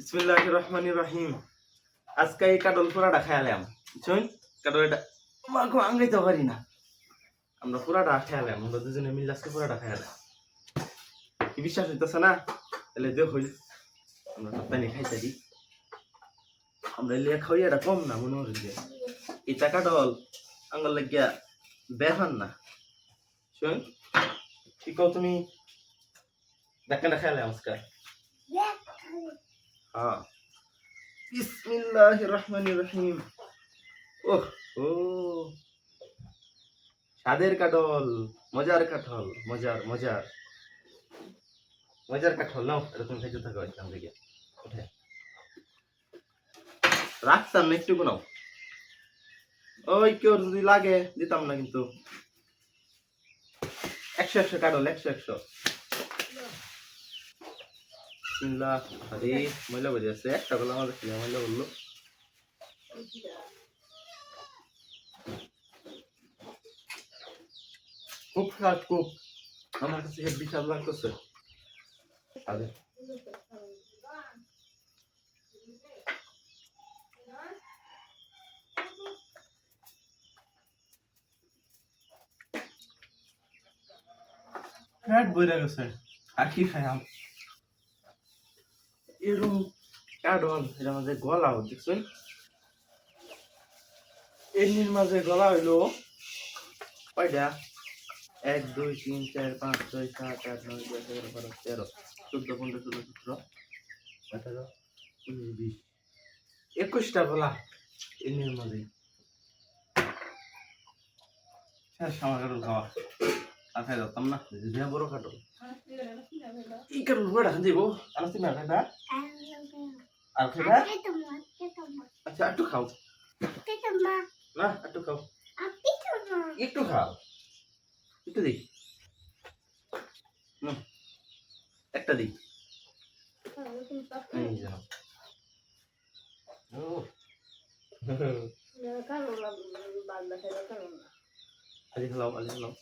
বিসমিল্লাহির রহমানির রহিম। আজকে এই কাটল পুরাটা খাইলাম, বুঝছেন? কাটল এটা মাকে আঙ্গাইতে পারি না, আমরা পুরাটা খাইলাম, আমরা দুজনে মিলে আজকে পুরাটা খাইলাম। কি বিশ্বাস হইতেছে না? তাহলে দেখ হইল আমরা সপ্তাহে খাইতে দিই, আমরা লিয়ে খাওয়াই এটা কম না মনে হচ্ছে। এটা কাটল আঙ্গাল লাগিয়া বের হন না, শুন কি কও তুমি? দেখা খাইলাম আজকে। হ্যাঁ, বিসমিল্লাহির রহমানির রহিম। ওহ ও স্বাদের কাঠল, মজার কাঠল, মজার মজার মজার কাঠল। নাও এটা তুমি খাইতে থাকো এখান থেকে উঠে রাখতাম না, একটু নাও। ওই কেউ যদি লাগে দিতাম না, কিন্তু 100 কাঠল, 100 বিসমিল্লাহ। আরে ময়লা বেরিয়ে আছে, একটা বলে আমাদের ময়লা বললো। খুব স্বাদ, খুব, আমার কাছে হেব্বি স্বাদ লাগতেছে। আরে পেট বইরা গেছে, আর কি খাইলাম এরকম কাঠল। এর মাঝে গলা দেখছেন, এর মাঝে গলা হইলো কয়টা? 1 2 3 4 5 6 7 8 9 10 11 12 13 14 15 16 17 18 19 20 21টা গলা এর মাঝে। শেষ আমার কাটল খাওয়া, আর খাই যেতাম না, যে বড় কাটল। এই কাটল বড় খান যাইব, আর না খাইবা, আর খাইবা। আচ্ছা একটু খাও না, একটু খাও, একটু খাও, একটু দিই, একটা দিই। এই যাও, ও আলি খেলাও, আলি খেলাও।